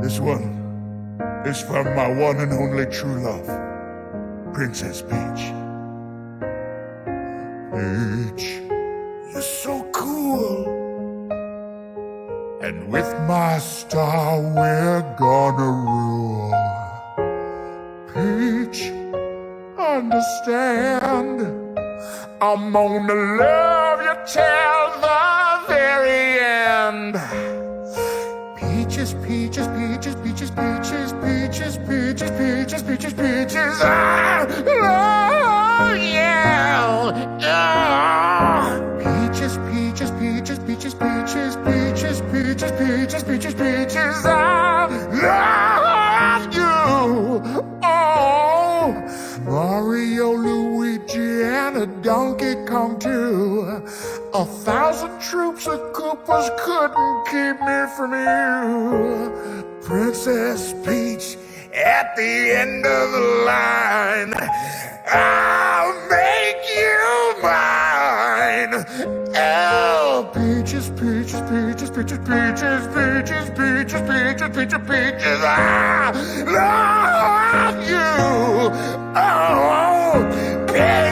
This one is from my one and only true love, Princess Peach. Peach, you're so cool. And with my star we're gonna rule. Peach, understand, I'm gonna love you till the very end. Peaches, peaches, peaches, peaches, peaches, peaches, peaches, peaches, peaches, peaches, I love you. Peaches, peaches, peaches, peaches, peaches, peaches, peaches, peaches, peaches, peaches, I love you. Oh, Mario, Luigi, and a Donkey Kong too. 1,000 troops of Koopas couldn't keep me from you. Princess Peach, at the end of the line, I'll make you mine. Oh, peaches, peaches, peaches, peaches, peaches, peaches, peaches, peaches, peaches, peaches, I love you. Oh, peaches.